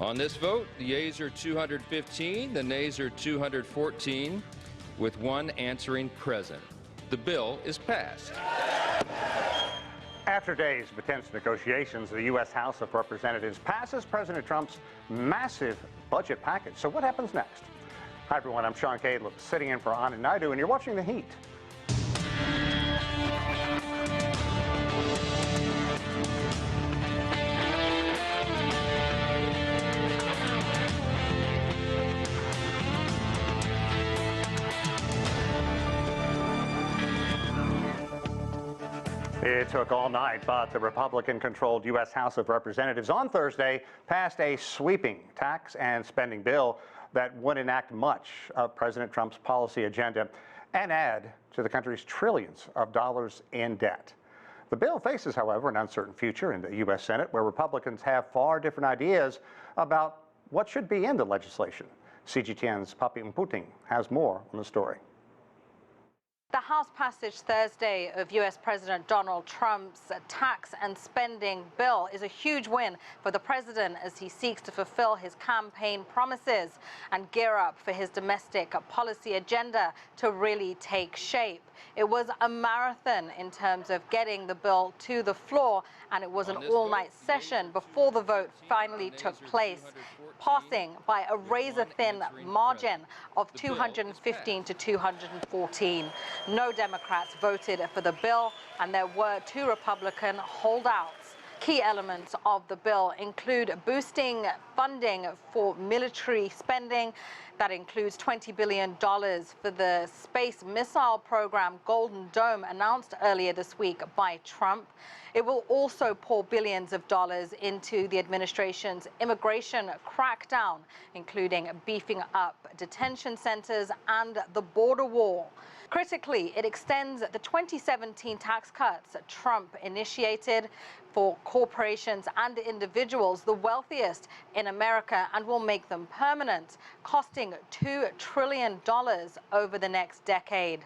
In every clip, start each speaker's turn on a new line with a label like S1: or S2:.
S1: On this vote, the yeas are 215, the nays are 214, with one answering present. The bill is passed.
S2: After days of intense negotiations, the U.S. House of Representatives passes President Trump's massive budget package. So what happens next? Hi, everyone. I'm Sean Cade, sitting in for Anand Naidu, and you're watching The Heat. It took all night, but the Republican-controlled U.S. House of Representatives on Thursday passed a sweeping tax and spending bill that would enact much of President Trump's policy agenda and add to the country's trillions of dollars in debt. The bill faces, however, an uncertain future in the U.S. Senate, where Republicans have far different ideas about what should be in the legislation. CGTN's Papi Mputing has more on the story.
S3: The House passage Thursday of U.S. President Donald Trump's tax and spending bill is a huge win for the president as he seeks to fulfill his campaign promises and gear up for his domestic policy agenda to really take shape. It was a marathon in terms of getting the bill to the floor, and it was an all-night session before the vote finally took place, passing by a razor-thin margin of 215 to 214. No Democrats voted for the bill, and there were two Republican holdouts. Key elements of the bill include boosting funding for military spending. That includes $20 billion for the space missile program Golden Dome, announced earlier this week by Trump. It will also pour billions of dollars into the administration's immigration crackdown, including beefing up detention centers and the border wall. Critically, it extends the 2017 tax cuts Trump initiated for corporations and individuals, the wealthiest in America, and will make them permanent, costing $2 trillion over the next decade.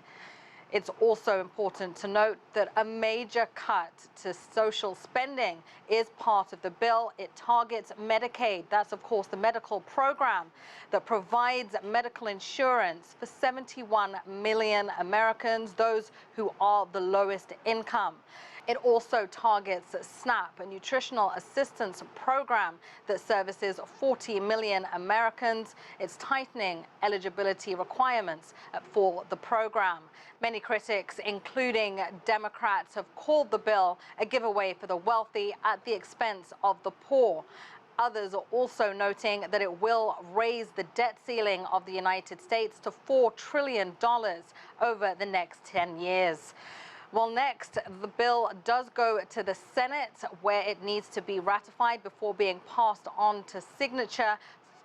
S3: It's also important to note that a major cut to social spending is part of the bill. It targets Medicaid. That's, of course, the medical program that provides medical insurance for 71 million Americans, those who are the lowest income. It also targets SNAP, a nutritional assistance program that services 40 million Americans. It's tightening eligibility requirements for the program. Many critics, including Democrats, have called the bill a giveaway for the wealthy at the expense of the poor. Others are also noting that it will raise the debt ceiling of the United States to $4 trillion over the next 10 years. Well, next, the bill does go to the Senate, where it needs to be ratified before being passed on to signature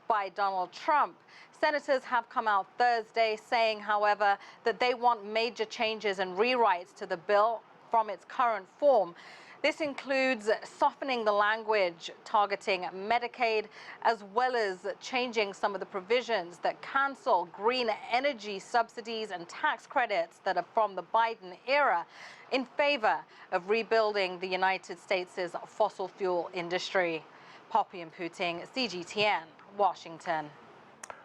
S3: by Donald Trump. Senators have come out Thursday saying, however, that they want major changes and rewrites to the bill from its current form. This includes softening the language targeting Medicaid, as well as changing some of the provisions that cancel green energy subsidies and tax credits that are from the Biden era in favor of rebuilding the United States' fossil fuel industry. Papi Mputing, CGTN, Washington.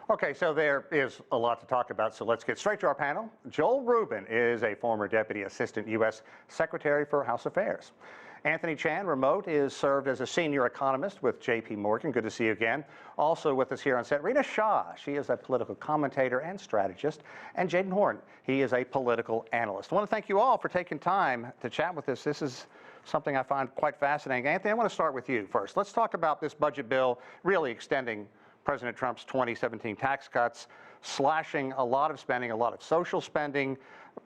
S2: Okay, so there is a lot to talk about, so let's get straight to our panel. Joel Rubin is a former Deputy Assistant U.S. Secretary for House Affairs. Anthony Chan, remote, is served as a senior economist with JPMorgan. Good to see you again. Also with us here on set, Rina Shah. She is a political commentator and strategist. And Jadan Horyn, he is a political analyst. I want to thank you all for taking time to chat with us. This is something I find quite fascinating. Anthony, I want to start with you first. Let's talk about this budget bill really extending President Trump's 2017 tax cuts, slashing a lot of spending, a lot of social spending,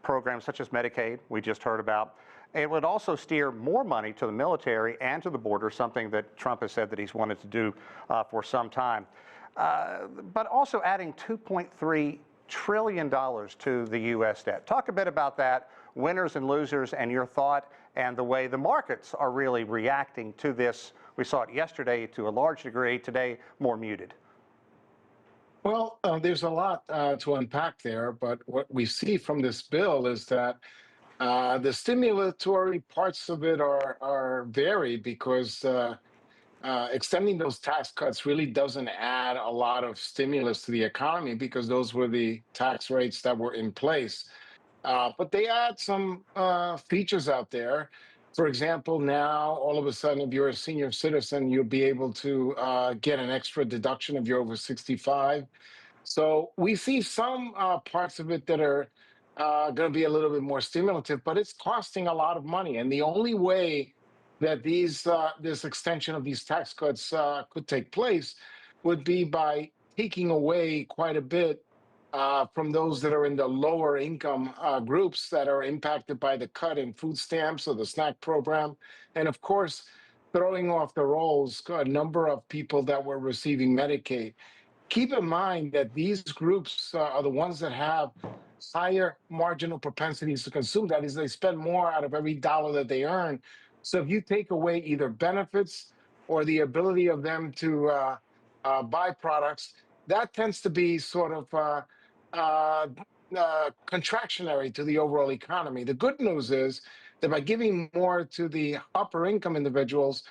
S2: programs such as Medicaid, we just heard about. It would also steer more money to the military and to the border, something that Trump has said that he's wanted to do for some time. But also adding $2.3 trillion to the U.S. debt. Talk a bit about that, winners and losers, and your thought and the way the markets are really reacting to this. We saw it yesterday to a large degree, today more muted.
S4: Well, there's a lot to unpack there, but what we see from this bill is that the stimulatory parts of it are varied because extending those tax cuts really doesn't add a lot of stimulus to the economy because those were the tax rates that were in place. But they add some features out there. For example, now all of a sudden, if you're a senior citizen, you'll be able to get an extra deduction if you're over 65. So we see some parts of it that are going to be a little bit more stimulative, but it's costing a lot of money. And the only way that this extension of these tax cuts could take place would be by taking away quite a bit from those that are in the lower income groups that are impacted by the cut in food stamps or the snack program. And of course, throwing off the rolls a number of people that were receiving Medicaid. Keep in mind that these groups are the ones that have higher marginal propensities to consume. That is, they spend more out of every dollar that they earn. So if you take away either benefits or the ability of them to buy products, that tends to be sort of contractionary to the overall economy. The good news is that by giving more to the upper income individuals,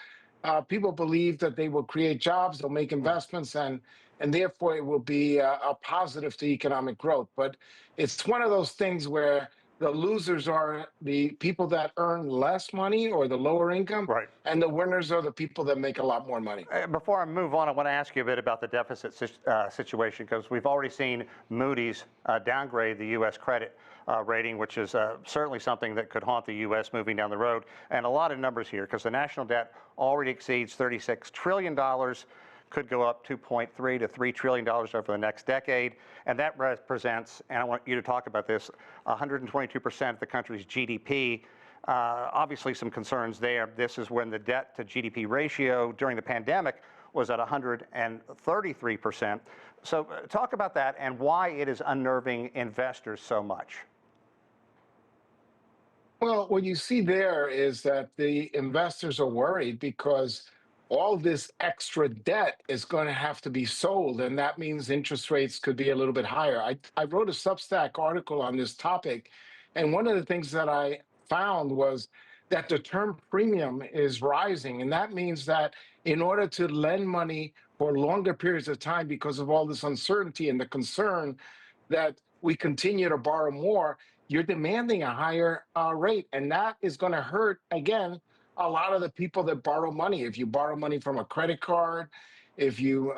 S4: people believe that they will create jobs, they'll make investments, and therefore it will be a positive to economic growth. But it's one of those things where the losers are the people that earn less money or the lower income,
S2: Right.
S4: and the winners are the people that make a lot more money.
S2: Before I move on, I want to ask you a bit about the deficit situation, because we've already seen Moody's downgrade the U.S. credit rating, which is certainly something that could haunt the U.S. moving down the road. And a lot of numbers here, because the national debt already exceeds $36 trillion, could go up $2.3 to $3 trillion over the next decade. And that represents, and I want you to talk about this, 122% of the country's GDP. Obviously some concerns there. This is when the debt to GDP ratio during the pandemic was at 133%. So talk about that and why it is unnerving investors so much.
S4: Well, what you see there is that the investors are worried because all this extra debt is going to have to be sold, and that means interest rates could be a little bit higher. I wrote a Substack article on this topic, and one of the things that I found was that the term premium is rising, and that means that in order to lend money for longer periods of time because of all this uncertainty and the concern that we continue to borrow more, you're demanding a higher rate, and that is going to hurt, again, a lot of the people that borrow money. If you borrow money from a credit card, if you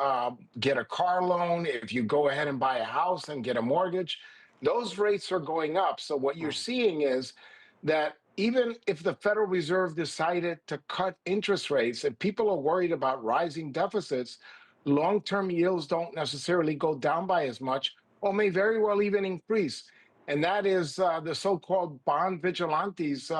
S4: get a car loan, if you go ahead and buy a house and get a mortgage, those rates are going up. So what you're seeing is that even if the Federal Reserve decided to cut interest rates, if people are worried about rising deficits, long-term yields don't necessarily go down by as much, or may very well even increase. And that is the so-called bond vigilantes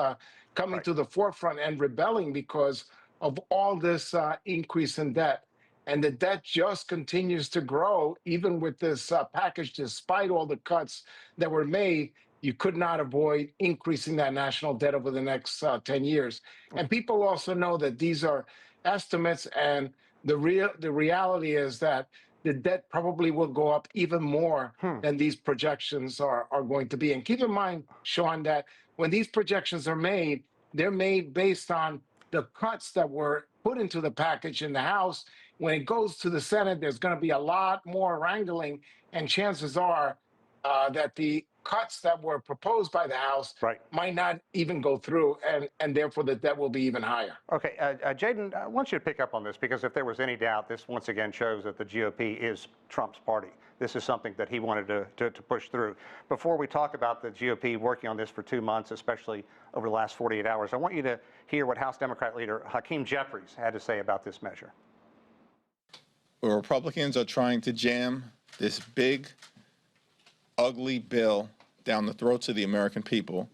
S4: coming to the forefront and rebelling because of all this increase in debt. And the debt just continues to grow, even with this package, despite all the cuts that were made. You could not avoid increasing that national debt over the next 10 years. And people also know that these are estimates, and the reality is that the debt probably will go up even more than these projections are going to be. And keep in mind, Sean, that when these projections are made, they're made based on the cuts that were put into the package in the House. When it goes to the Senate, there's going to be a lot more wrangling, and chances are that the cuts that were proposed by the House might not even go through, and therefore the debt will be even higher.
S2: Okay, Jadan, I want you to pick up on this, because if there was any doubt, this once again shows that the GOP is Trump's party. This is something that he wanted to push through. Before we talk about the GOP working on this for 2 months, especially over the last 48 hours, I want you to hear what House Democrat leader Hakeem Jeffries had to say about this measure.
S5: The Republicans are trying to jam this big, ugly bill down the throats of the American people,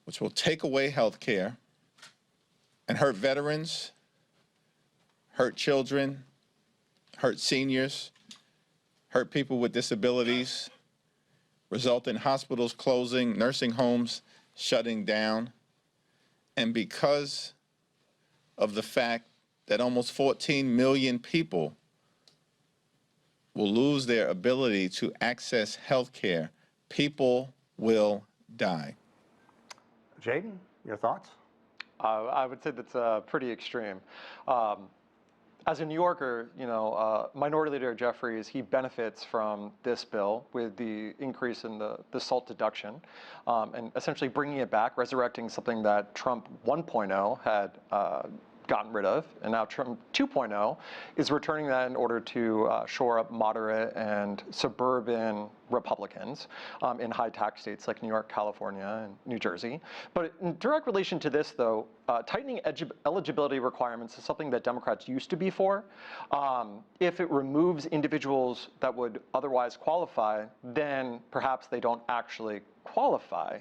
S5: which will take away health care and hurt veterans, hurt children, hurt seniors, hurt people with disabilities, result in hospitals closing, nursing homes shutting down. And because of the fact that almost 14 million people will lose their ability to access health care, people will die.
S2: Jadan, your thoughts?
S6: I would say that's pretty extreme. As a New Yorker, Minority Leader Jeffries, he benefits from this bill with the increase in the SALT deduction and essentially bringing it back, resurrecting something that Trump 1.0 had gotten rid of, and now Trump 2.0 is returning that in order to shore up moderate and suburban Republicans in high tax states like New York, California, and New Jersey. But in direct relation to this, though, tightening eligibility requirements is something that Democrats used to be for. If it removes individuals that would otherwise qualify, then perhaps they don't actually qualify.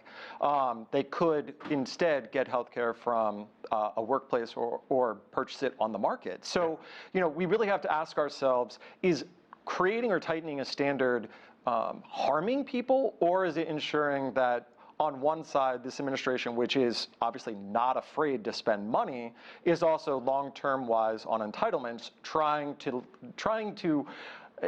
S6: They could instead get health care from a workplace or purchase it on the market. So, we really have to ask ourselves, is creating or tightening a standard harming people, or is it ensuring that on one side, this administration, which is obviously not afraid to spend money, is also long-term wise on entitlements, trying to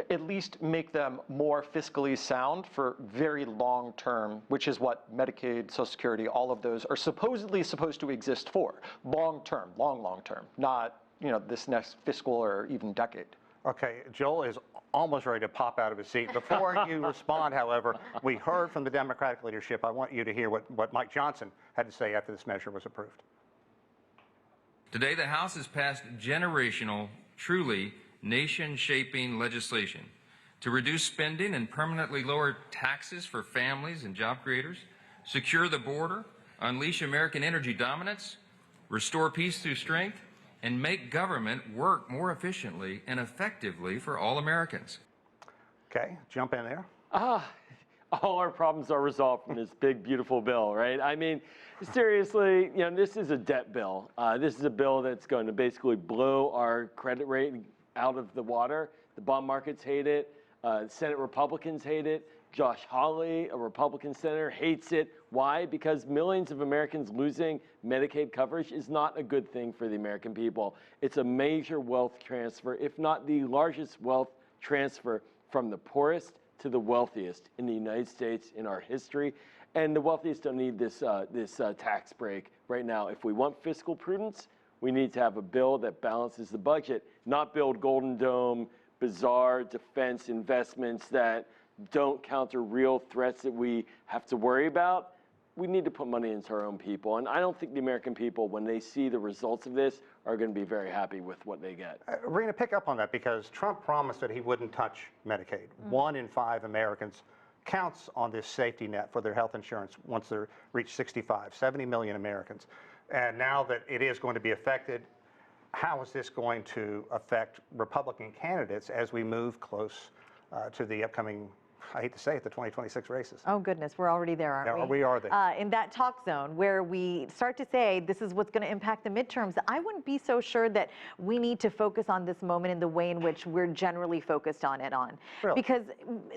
S6: at least make them more fiscally sound for very long term, which is what Medicaid, Social Security, all of those are supposedly supposed to exist for. Long term, long term, not this next fiscal or even decade.
S2: Okay, Joel is almost ready to pop out of his seat. Before you respond, however, we heard from the Democratic leadership. I want you to hear what Mike Johnson had to say after this measure was approved.
S1: Today, the House has passed generational, truly nation-shaping legislation to reduce spending and permanently lower taxes for families and job creators, secure the border, unleash American energy dominance, restore peace through strength, and make government work more efficiently and effectively for all Americans.
S2: Okay, jump in there.
S7: All our problems are resolved from this big, beautiful bill, right? I mean, seriously, this is a debt bill. This is a bill that's going to basically blow our credit rating out of the water. The bond markets hate it. Senate Republicans hate it. Josh Hawley, a Republican senator, hates it. Why? Because millions of Americans losing Medicaid coverage is not a good thing for the American people. It's a major wealth transfer, if not the largest wealth transfer from the poorest to the wealthiest in the United States in our history. And the wealthiest don't need this tax break right now. If we want fiscal prudence, we need to have a bill that balances the budget, not build Golden Dome, bizarre defense investments that don't counter real threats that we have to worry about. We need to put money into our own people. And I don't think the American people, when they see the results of this, are going to be very happy with what they get.
S2: Rina, pick up on that, because Trump promised that he wouldn't touch Medicaid. 1 in 5 Americans counts on this safety net for their health insurance once they reach 65, 70 million Americans. And now that it is going to be affected, how is this going to affect Republican candidates as we move close to the upcoming, I hate to say it, the 2026 races?
S8: Oh, goodness, we're already there, aren't we?
S2: We are there.
S8: In that talk zone where we start to say this is what's going to impact the midterms, I wouldn't be so sure that we need to focus on this moment in the way in which we're generally focused on it on.
S2: Really?
S8: Because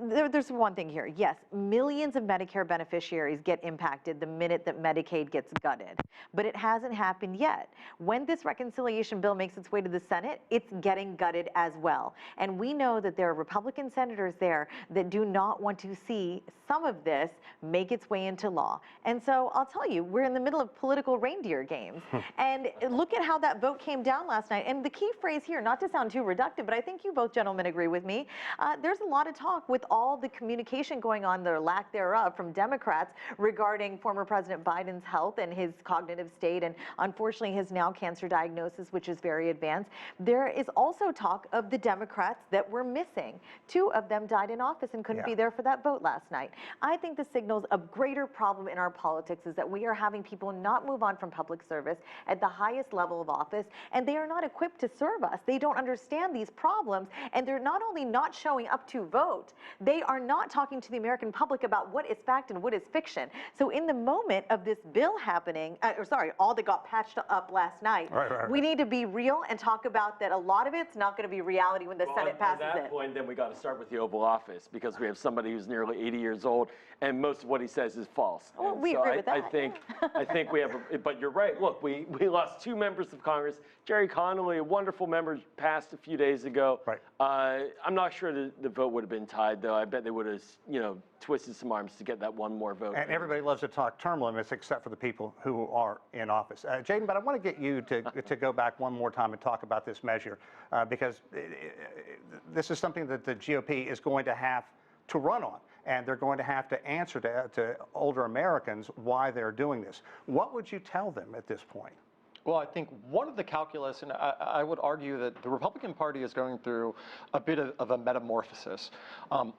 S8: there's one thing here. Yes, millions of Medicare beneficiaries get impacted the minute that Medicaid gets gutted. But it hasn't happened yet. When this reconciliation bill makes its way to the Senate, it's getting gutted as well. And we know that there are Republican senators there that do not want to see some of this make its way into law. And so I'll tell you, we're in the middle of political reindeer games. And look at how that vote came down last night. And the key phrase here, not to sound too reductive, but I think you both gentlemen agree with me, there's a lot of talk with all the communication going on, the lack thereof, from Democrats regarding former President Biden's health and his cognitive state, and unfortunately his now cancer diagnosis, which is very advanced. There is also talk of the Democrats that were missing. 2 of them died in office and couldn't be there for that vote last night. I think the signals a greater problem in our politics is that we are having people not move on from public service at the highest level of office, and they are not equipped to serve us. They don't understand these problems, and they're not only not showing up to vote, they are not talking to the American public about what is fact and what is fiction. So in the moment of this bill happening, all that got patched up last night, we need to be real and talk about that a lot of it's not going to be reality when the Senate passes it.
S7: At that point, then we got to start with the Oval Office, because we have somebody who's nearly 80 years old, and most of what he says is false.
S8: Well,
S7: And
S8: we
S7: so
S8: agree with that.
S7: I think we have, but you're right. Look, we lost 2 members of Congress. Jerry Connolly, a wonderful member, passed a few days ago.
S2: Right.
S7: I'm not sure the vote would have been tied, though. I bet they would have, twisted some arms to get that one more vote.
S2: And everybody loves to talk term limits except for the people who are in office. Jaden, but I want to get you to go back one more time and talk about this measure because this is something that the GOP is going to have to run on, and they're going to have to answer to older Americans why they're doing this. What would you tell them at this point?
S6: Well, I think one of the calculus, and I would argue that the Republican Party is going through a bit of a metamorphosis.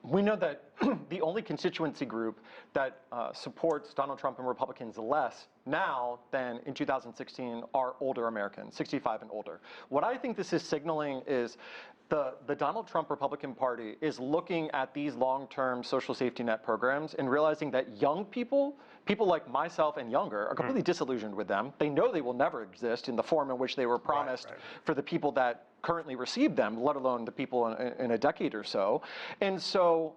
S6: We know that the only constituency group that supports Donald Trump and Republicans less now than in 2016 are older Americans, 65 and older. What I think this is signaling is the Donald Trump Republican Party is looking at these long-term social safety net programs and realizing that young people like myself and younger, are completely disillusioned with them. They know they will never exist in the form in which they were promised for the people that currently receive them, let alone the people in a decade or so. And so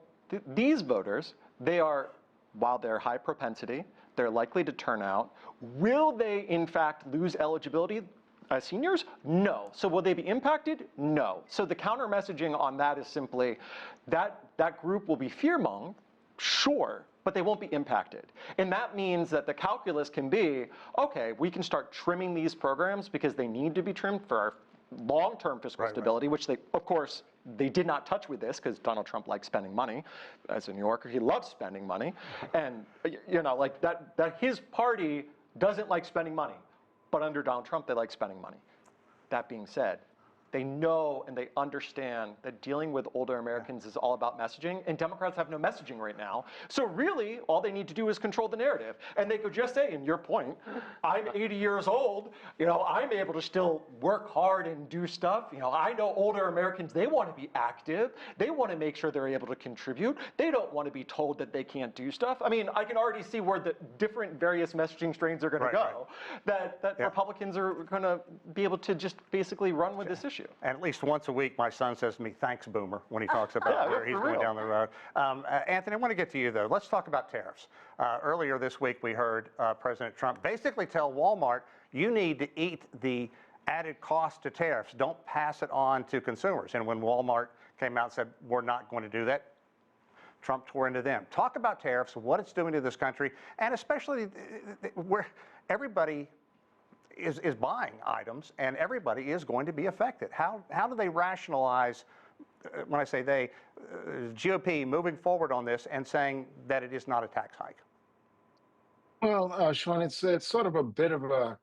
S6: these voters, they are, while they're high propensity, they're likely to turn out. Will they, in fact, lose eligibility as seniors? No. So will they be impacted? No. So the counter messaging on that is simply that group will be fear-monged, sure, but they won't be impacted. And that means that the calculus can be, okay, we can start trimming these programs because they need to be trimmed for our long-term fiscal stability, which they, of course, they did not touch with this because Donald Trump likes spending money. As a New Yorker, he loves spending money. And, like that his party doesn't like spending money. But under Donald Trump, they like spending money. That being said, they know and they understand that dealing with older Americans is all about messaging, and Democrats have no messaging right now. So really, all they need to do is control the narrative. And they could just say, in your point, I'm 80 years old, I'm able to still work hard and do stuff. I know older Americans, they want to be active. They want to make sure they're able to contribute. They don't want to be told that they can't do stuff. I mean, I can already see where the different various messaging strains are going to go, that Republicans are going to be able to just basically run with this issue.
S2: And at least once a week, my son says to me, "Thanks, Boomer," when he talks about where he's going down the road. Anthony, I want to get to you, though. Let's talk about tariffs. Earlier this week, we heard President Trump basically tell Walmart, you need to eat the added cost to tariffs. Don't pass it on to consumers. And when Walmart came out and said, we're not going to do that, Trump tore into them. Talk about tariffs, what it's doing to this country, and especially where everybody is buying items, and everybody is going to be affected. How do they rationalize, when I say they, GOP moving forward on this and saying that it is not a tax hike?
S4: Well, Sean, it's sort of a bit of a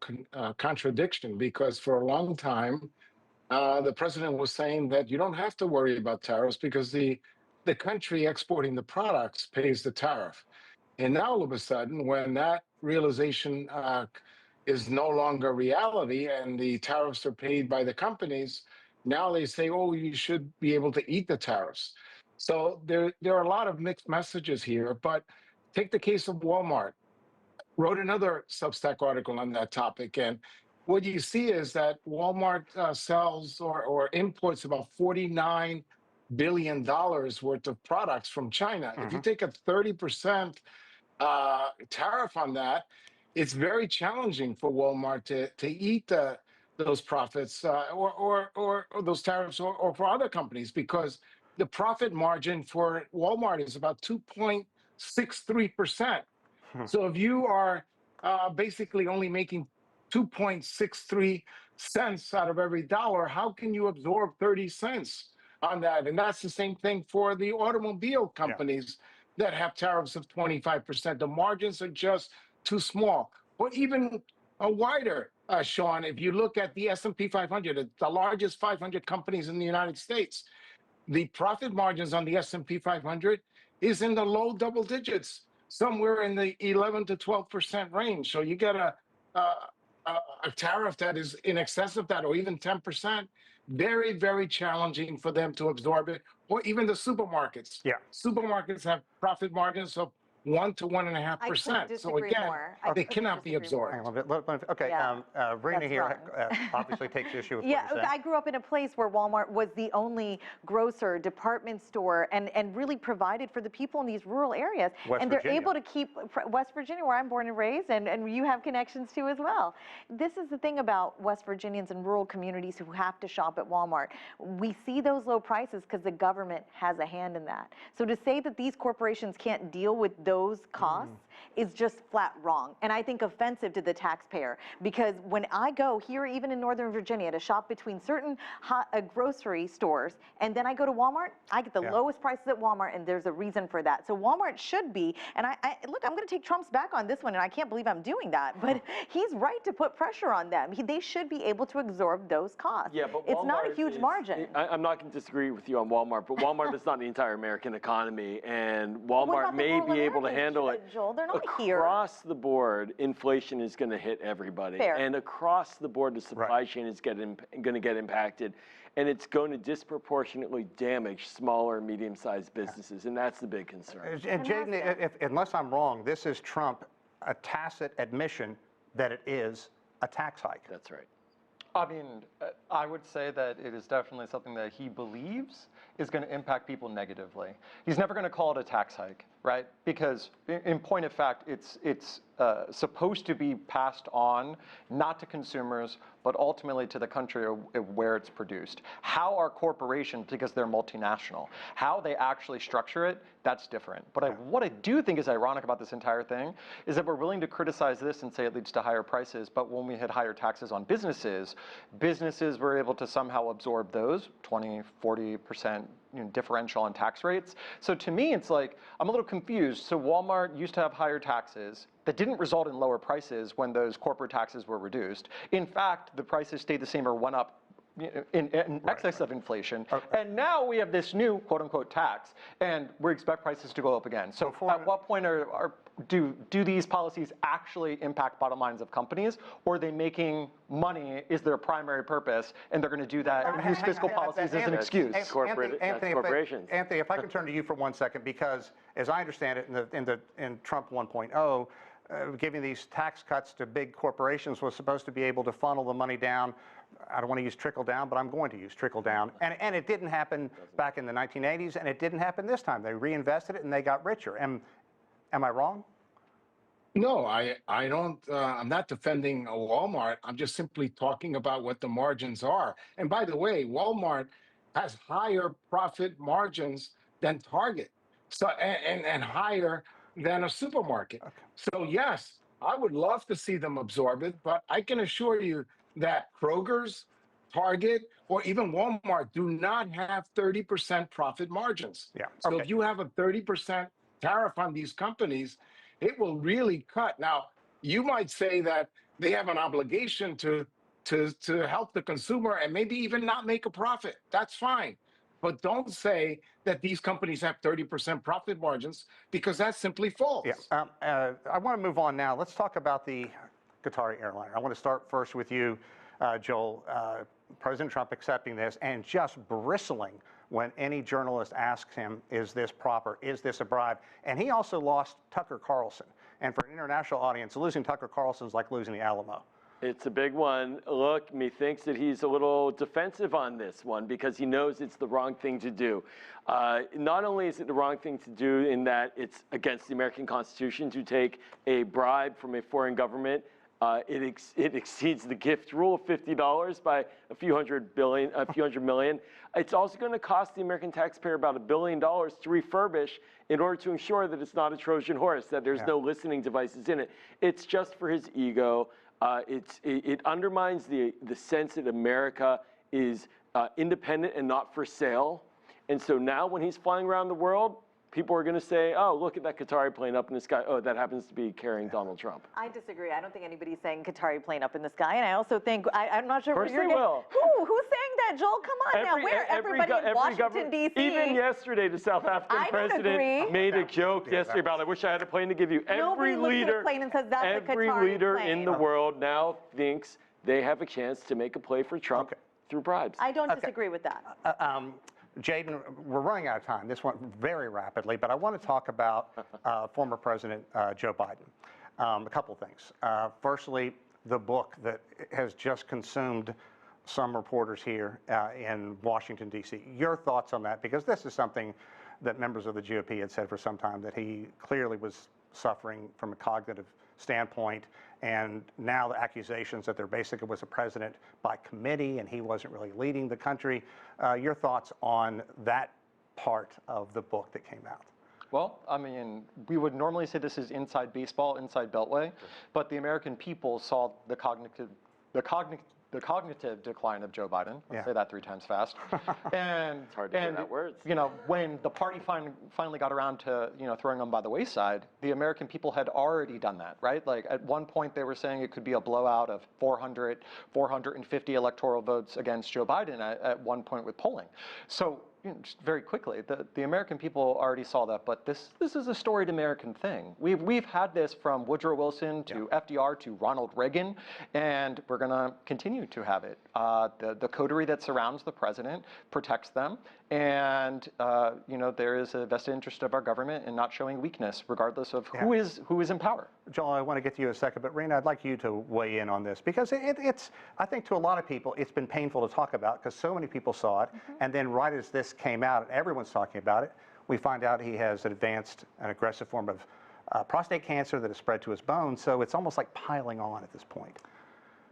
S4: contradiction because for a long time, the president was saying that you don't have to worry about tariffs because the country exporting the products pays the tariff. And now all of a sudden, when that realization is no longer reality and the tariffs are paid by the companies, now they say, oh, you should be able to eat the tariffs. So there are a lot of mixed messages here, but take the case of Walmart. Wrote another Substack article on that topic, and what you see is that Walmart sells or imports about $49 billion worth of products from China. If you take a 30% tariff on that, it's very challenging for Walmart to eat those profits or those tariffs or for other companies, because the profit margin for Walmart is about 2.63%. So if you are basically only making 2.63 cents out of every dollar, how can you absorb 30 cents on that? And that's the same thing for the automobile companies that have tariffs of 25%. The margins are just too small. Or even wider, Sean, if you look at the S&P 500, the largest 500 companies in the United States, the profit margins on the S&P 500 is in the low double digits, somewhere in the 11 to 12% range. So you get a tariff that is in excess of that, or even 10%, very, very challenging for them to absorb it. Or even the supermarkets. Supermarkets have profit margins of 1 to
S8: I couldn't
S4: 1.5%. So
S8: disagree
S4: again,
S8: more. I
S4: they
S8: couldn't
S4: cannot be
S8: disagree more.
S4: absorbed.
S2: Hang on a bit. Okay,
S8: Yeah,
S2: Rina
S8: that's
S2: here
S8: wrong.
S2: obviously takes issue with
S8: Yeah,
S2: what you're saying.
S8: I grew up in a place where Walmart was the only grocer, department store, and really provided for the people in these rural areas.
S2: West
S8: And they're
S2: Virginia.
S8: able to keep West Virginia, where I'm born and raised, and you have connections to as well. This is the thing about West Virginians and rural communities who have to shop at Walmart. We see those low prices because the government has a hand in that. So to say that these corporations can't deal with those costs is just flat wrong, and I think offensive to the taxpayer, because when I go here, even in Northern Virginia, to shop between certain grocery stores, and then I go to Walmart, I get the lowest prices at Walmart, and there's a reason for that. So Walmart should be, and look, I'm going to take Trump's back on this one, and I can't believe I'm doing that, but he's right to put pressure on them. They should be able to absorb those costs.
S7: Yeah, but
S8: it's not a
S7: Walmart
S8: huge margin.
S7: I'm not going to disagree with you on Walmart, but Walmart is not the entire American economy, and
S8: What
S7: Walmart
S8: about the
S7: may
S8: rural
S7: be able to
S8: Americans,
S7: handle it.
S8: Joel? They're not here.
S7: Across the board, inflation is going to hit everybody.
S8: Fair.
S7: And across the board, the supply chain is going to get impacted. And it's going to disproportionately damage smaller and medium-sized businesses. And that's the big concern.
S2: And Jaden, unless I'm wrong, this is Trump, a tacit admission that it is a tax hike.
S7: That's right.
S6: I mean, I would say that it is definitely something that he believes is going to impact people negatively. He's never going to call it a tax hike, right? Because in point of fact, it's supposed to be passed on, not to consumers, but ultimately to the country where it's produced. How our corporations, because they're multinational, how they actually structure it, that's different. But what I do think is ironic about this entire thing is that we're willing to criticize this and say it leads to higher prices, but when we hit higher taxes on businesses, businesses were able to somehow absorb those 20, 40% differential on tax rates. So to me, it's like, I'm a little confused. So Walmart used to have higher taxes that didn't result in lower prices when those corporate taxes were reduced. In fact, the prices stayed the same or went up in excess of inflation. And now we have this new quote unquote tax, and we expect prices to go up again. So at what point do these policies actually impact bottom lines of companies, or are they making money is their primary purpose, and they're going to do that and use fiscal policies as an excuse?
S7: Corporations.
S2: Anthony, if I can turn to you for 1 second, because as I understand it, in Trump 1.0, giving these tax cuts to big corporations was supposed to be able to funnel the money down. I don't want to use trickle down, but I'm going to use trickle down. And it didn't happen back in the 1980s, and it didn't happen this time. They reinvested it, and they got richer. Am I wrong?
S4: No, I don't. I'm not defending Walmart. I'm just simply talking about what the margins are. And by the way, Walmart has higher profit margins than Target, so and higher than a supermarket.
S2: Okay.
S4: So yes, I would love to see them absorb it, but I can assure you that Kroger's, Target, or even Walmart do not have 30% profit margins.
S2: Yeah.
S4: So
S2: Okay.
S4: if you have a 30% tariff on these companies, it will really cut. Now, you might say that they have an obligation to help the consumer and maybe even not make a profit. That's fine. But don't say that these companies have 30% profit margins, because that's simply false.
S2: Yeah. I want to move on now. Let's talk about the Qatari airliner. I want to start first with you, Joel. President Trump accepting this and just bristling when any journalist asks him, is this proper? Is this a bribe? And he also lost Tucker Carlson. And for an international audience, losing Tucker Carlson is like losing the Alamo.
S7: It's a big one. Look, methinks that he's a little defensive on this one because he knows it's the wrong thing to do. Not only is it the wrong thing to do in that it's against the American Constitution to take a bribe from a foreign government, it exceeds the gift rule of $50 by a few hundred million. It's also going to cost the American taxpayer about $1 billion to refurbish in order to ensure that it's not a Trojan horse, that there's no listening devices in it. It's just for his ego. It undermines the sense that America is independent and not for sale. And so now when he's flying around the world, people are going to say, oh, look at that Qatari plane up in the sky. Oh, that happens to be carrying Donald Trump.
S8: I disagree. I don't think anybody's saying Qatari plane up in the sky. And I also think, I'm not sure
S7: Of course
S8: where you're
S7: they will.
S8: Who's saying that, Joel? Come on now. Where? Everybody in Washington, D.C.
S7: Even yesterday, the South African president made a joke yesterday about, I wish I had a plane to give you.
S8: Nobody looks at a plane and says that's a
S7: every
S8: Qatari
S7: leader
S8: plane.
S7: in the world now thinks they have a chance to make a play for Trump through bribes.
S8: I don't disagree with that.
S2: Jadan, we're running out of time. This went very rapidly, but I want to talk about former President Joe Biden. A couple things. Firstly, the book that has just consumed some reporters here in Washington, D.C. Your thoughts on that? Because this is something that members of the GOP had said for some time, that he clearly was suffering from a cognitive standpoint, and now the accusations that there basically was a president by committee and he wasn't really leading the country. Your thoughts on that part of the book that came out?
S6: Well, I mean, we would normally say this is inside baseball, inside Beltway, but the American people saw the cognitive decline of Joe Biden. I'll say that 3 times fast. And
S7: It's hard to hear that words.
S6: You know, when the party finally got around to, you know, throwing them by the wayside, the American people had already done that, right? Like at one point they were saying it could be a blowout of 400, 450 electoral votes against Joe Biden at one point with polling. So, you know, just very quickly, the American people already saw that, but this is a storied American thing. We've had this from Woodrow Wilson to FDR to Ronald Reagan, and we're going to continue to have it. The coterie that surrounds the president protects them, and you know, there is a vested interest of our government in not showing weakness, regardless of who is in power.
S2: Joel, I want to get to you in a second, but Rina, I'd like you to weigh in on this, because it's, I think to a lot of people, it's been painful to talk about because so many people saw it, and then right as this came out and everyone's talking about it, we find out he has an advanced and aggressive form of prostate cancer that has spread to his bones, so it's almost like piling on at this point.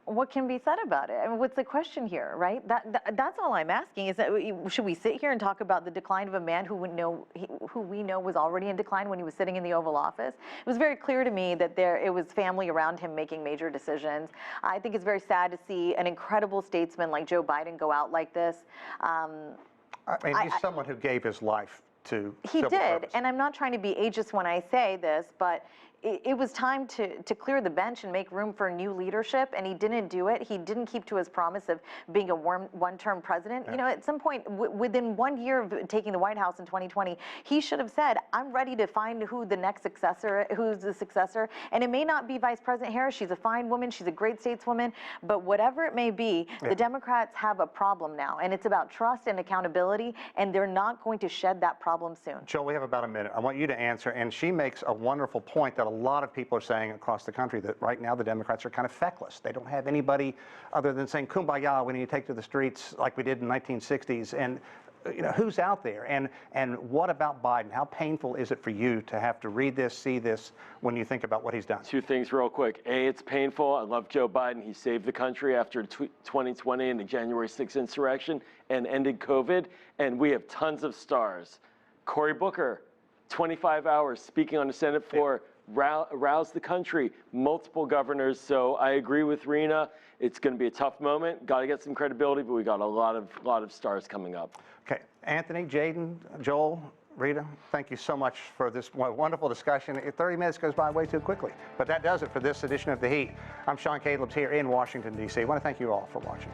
S8: What can be said about it? I mean, what's the question here, right? That's all I'm asking is that should we sit here and talk about the decline of a man who we know was already in decline when he was sitting in the Oval Office? It was very clear to me that it was family around him making major decisions. I think it's very sad to see an incredible statesman like Joe Biden go out like this.
S2: I mean, he's someone who gave his life to
S8: He
S2: civil
S8: did,
S2: service.
S8: and I'm not trying to be ageist when I say this, but it was time to clear the bench and make room for new leadership, and he didn't do it. He didn't keep to his promise of being a one-term president. You know, at some point, within 1 year of taking the White House in 2020, he should have said, I'm ready to find who's the successor, and it may not be Vice President Harris. She's a fine woman. She's a great stateswoman, but whatever it may be, the Democrats have a problem now, and it's about trust and accountability, and they're not going to shed that problem soon.
S2: Joel, we have about a minute. I want you to answer, and she makes a wonderful point that a lot of people are saying across the country, that right now the Democrats are kind of feckless. They don't have anybody other than saying kumbaya we need to take to the streets like we did in the 1960s. And you know, who's out there? And what about Biden? How painful is it for you to have to read this, see this, when you think about what he's done?
S7: 2 things real quick. A, it's painful. I love Joe Biden. He saved the country after 2020 and the January 6th insurrection and ended COVID. And we have tons of stars. Cory Booker, 25 hours speaking on the Senate floor, roused the country, multiple governors. So I agree with Rina. It's going to be a tough moment. Got to get some credibility, but we got a lot of stars coming up.
S2: Okay, Anthony, Jadan, Joel, Rita, thank you so much for this wonderful discussion. 30 minutes goes by way too quickly, but that does it for this edition of The Heat. I'm Sean Caleb's here in Washington, D.C. I want to thank you all for watching.